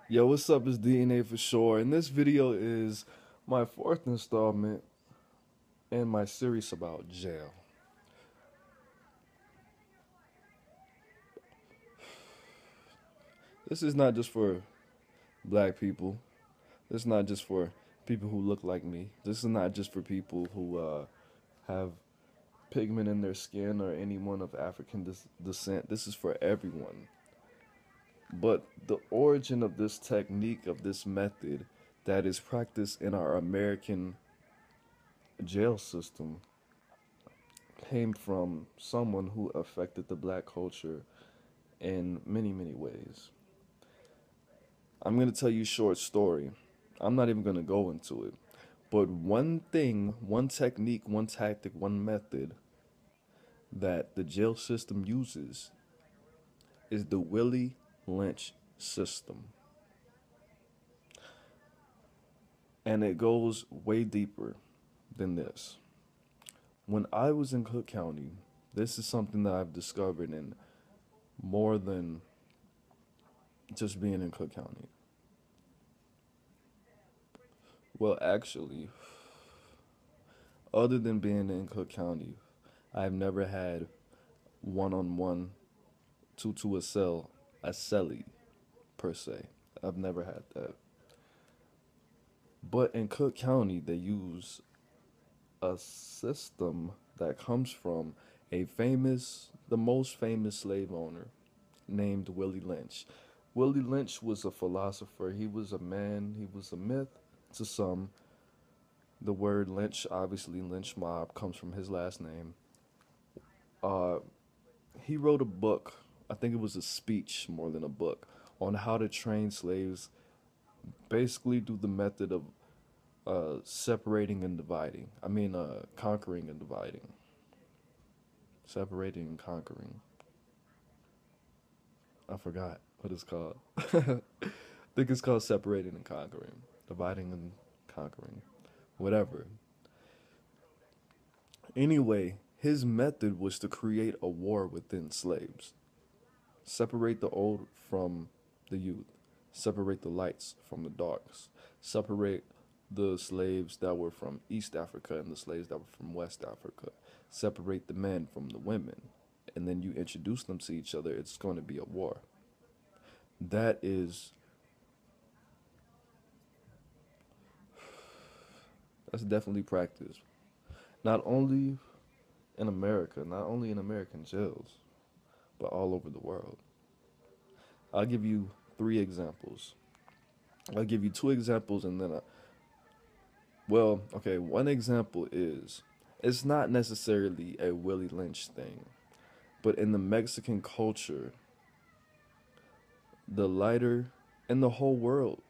Yo, what's up? It's DNA for sure. And this video is my fourth installment in my series about jail. This is not just for black people. This is not just for people who look like me. This is not just for people who have pigment in their skin or anyone of African descent. This is for everyone. But the origin of this technique, of this method that is practiced in our American jail system, came from someone who affected the black culture in many, many ways. I'm going to tell you a short story. I'm not even going to go into it. But one thing, one technique, one tactic, one method that the jail system uses is the Willie Lynch system. And it goes way deeper than this. When I was in Cook County, this is something that I've discovered in more than just being in Cook County. Well, actually, other than being in Cook County, I've never had one-on-one to a cellie, per se. I've never had that. But in Cook County, they use a system that comes from the most famous slave owner named Willie Lynch. Willie Lynch was a philosopher. He was a man. He was a myth to some. The word Lynch, obviously Lynch mob, comes from his last name. He wrote a book, I think it was a speech more than a book, on how to train slaves, basically through the method of separating and dividing. Conquering and dividing. Separating and conquering. I forgot what it's called. I think it's called separating and conquering. Dividing and conquering. Whatever. Anyway, his method was to create a war within slaves. Separate the old from the youth. Separate the lights from the darks. Separate the slaves that were from East Africa and the slaves that were from West Africa. Separate the men from the women. And then you introduce them to each other. It's going to be a war. That's definitely practiced. Not only in America, not only in American jails, but all over the world. I'll give you 3 examples. I'll give you 2 examples and then one example is, it's not necessarily a Willie Lynch thing, but in the Mexican culture, the lighter in the whole world,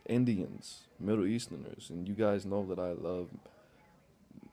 Indians, Middle Easterners, and you guys know that I love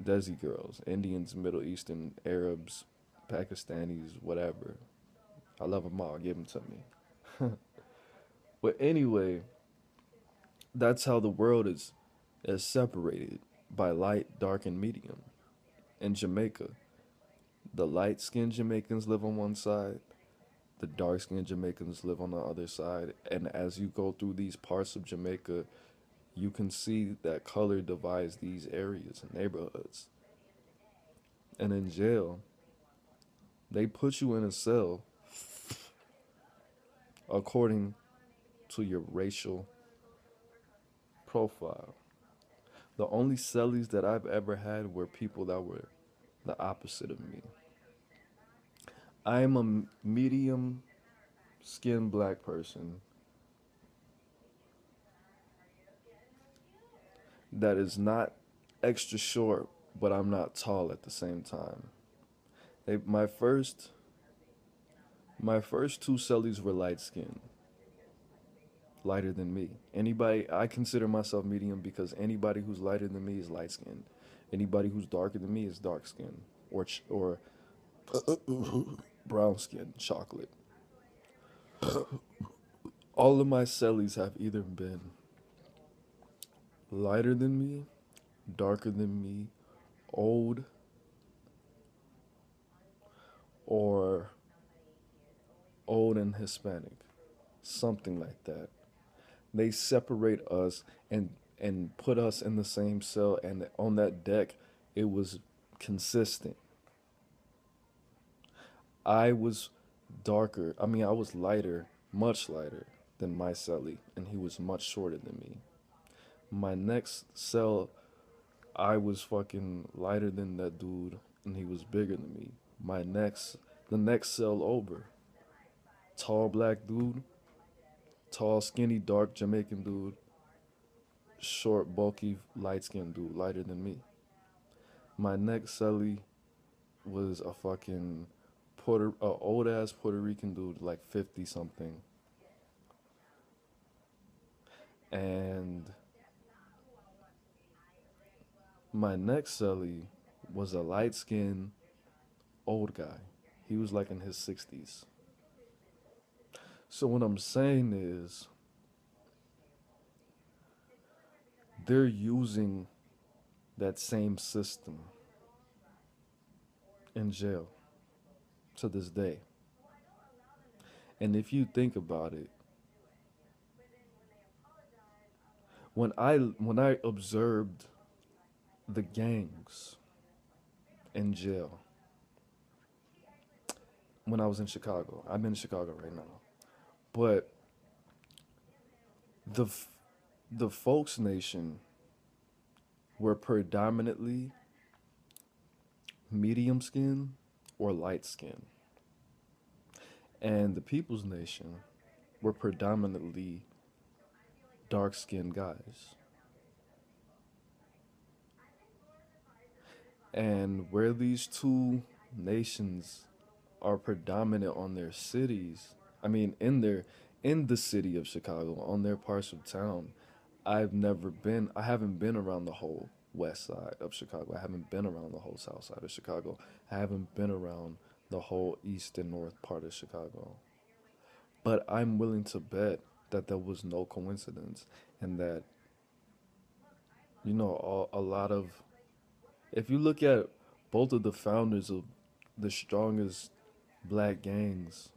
Desi girls, Indians, Middle Eastern, Arabs, Pakistanis, whatever. I love them all, give them to me. But anyway, that's how the world is separated by light, dark, and medium. In Jamaica, the light-skinned Jamaicans live on one side, the dark-skinned Jamaicans live on the other side, and as you go through these parts of Jamaica, you can see that color divides these areas and neighborhoods. And in jail, they put you in a cell according to your racial profile. The only cellies that I've ever had were people that were the opposite of me. I am a medium skinned black person that is not extra short, but I'm not tall at the same time. My first 2 cellies were light skinned, lighter than me. I consider myself medium because anybody who's lighter than me is light skinned. Anybody who's darker than me is dark skinned or brown skin, chocolate. All of my cellies have either been lighter than me, darker than me, old, or old and Hispanic. something like that. They separate us and put us in the same cell, and on that deck, it was consistent. I was darker. I mean, I was lighter, much lighter than my cellie, and he was much shorter than me. My next cell, I was fucking lighter than that dude, and he was bigger than me. The next cell over, tall black dude, tall, skinny, dark Jamaican dude, short, bulky, light skinned dude, lighter than me. My next cellie was a fucking old ass Puerto Rican dude, like 50 something. And my next cellie was a light skinned old guy. He was like in his 60s. So what I'm saying is they're using that same system in jail to this day. And if you think about it, when I observed the gangs in jail when I was in Chicago, I'm in Chicago right now, but the the folks nation were predominantly medium skin or light skin, and the people's nation were predominantly dark skinned guys. And where these two nations are predominant on their cities, I mean in the city of Chicago, on their parts of town, I haven't been around the whole west side of Chicago. I haven't been around the whole south side of Chicago. I haven't been around the whole east and north part of Chicago. But I'm willing to bet that there was no coincidence, and that, a lot of, if you look at both of the founders of the strongest black gangs,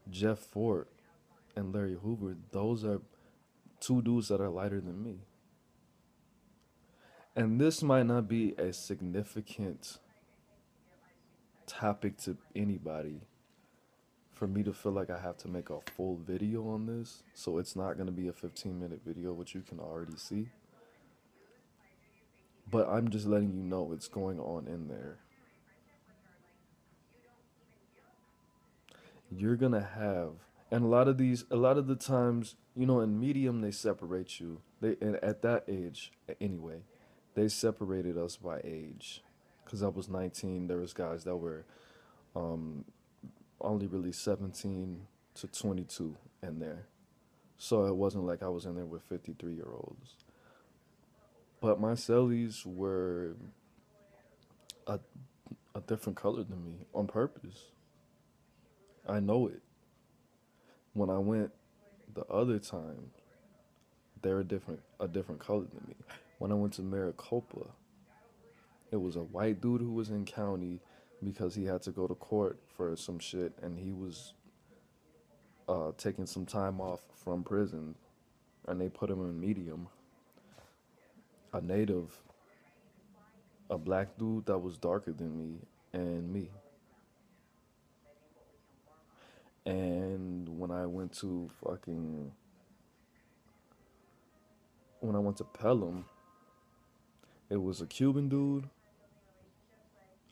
Jeff Fort and Larry Hoover, those are two dudes that are lighter than me. And this might not be a significant topic to anybody for me to feel like I have to make a full video on this. So it's not going to be a 15-minute video, which you can already see. But I'm just letting you know what's going on in there. You're going to have, and a lot of the times, in medium, they separate you. And at that age, anyway, they separated us by age. Because I was 19, there was guys that were only really 17 to 22 in there. So it wasn't like I was in there with 53-year-olds. But my cellies were a, a different color than me on purpose. I know it. When I went the other time, they're a different color than me. When I went to Maricopa, it was a white dude who was in county because he had to go to court for some shit, and he was taking some time off from prison, and they put him in medium. A native, a black dude that was darker than me, and me. And when I went to Pelham, it was a Cuban dude,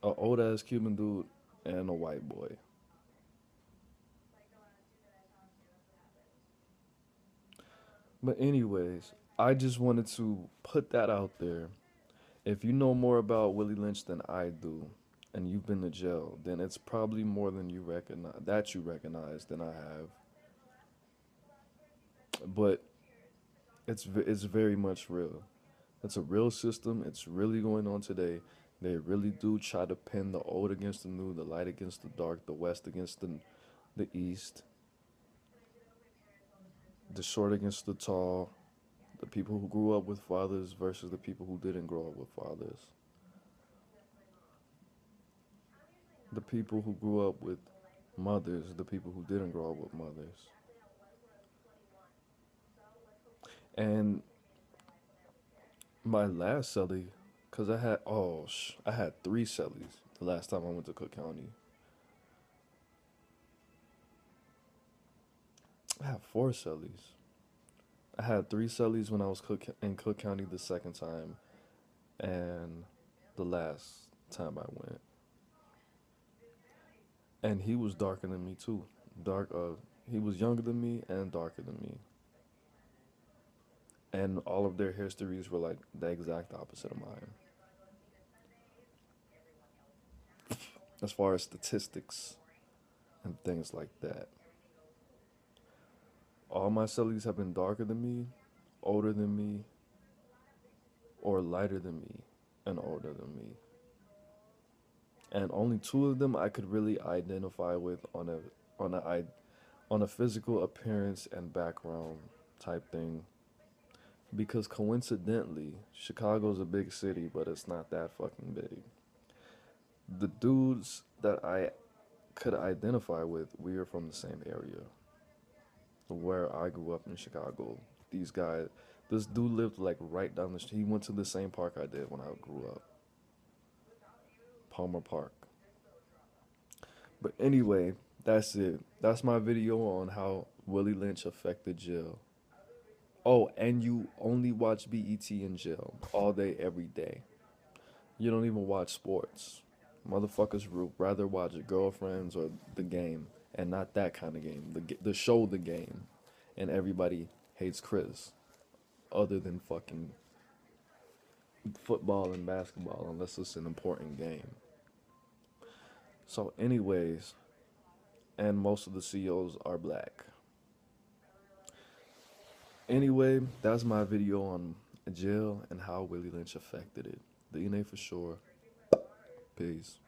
a old ass Cuban dude, and a white boy. But anyways, I just wanted to put that out there. If you know more about Willie Lynch than I do, and you've been to jail, then it's probably more than you recognize than I have. But it's very much real. It's a real system. It's really going on today. They really do try to pin the old against the new, the light against the dark, the west against the east, the short against the tall, the people who grew up with fathers versus the people who didn't grow up with fathers. The people who grew up with mothers, the people who didn't grow up with mothers. And my last celly, cause I had three cellies the last time I went to Cook County. I had four cellies. I had three cellies when I was in Cook County the second time, and the last time I went. And he was darker than me too. Dark. He was younger than me and darker than me. And all of their histories were like the exact opposite of mine, as far as statistics and things like that. All my cellies have been darker than me, older than me, or lighter than me, and older than me. And only two of them I could really identify with on a on a physical appearance and background type thing. Because coincidentally, Chicago's a big city, but it's not that fucking big. The dudes that I could identify with, we are from the same area where I grew up in Chicago. These guys, this dude lived like right down the street. He went to the same park I did when I grew up, Palmer Park. But anyway, that's it. That's my video on how Willie Lynch affected jail. Oh, and you only watch BET in jail all day, every day. You don't even watch sports. Motherfuckers would rather watch Girlfriends or The Game, and not that kind of game. The show The Game, and everybody hates Chris, other than fucking football and basketball, unless it's an important game. So, anyways, and most of the CEOs are black. Anyway, that's my video on jail and how Willie Lynch affected it. DNA for sure. Peace.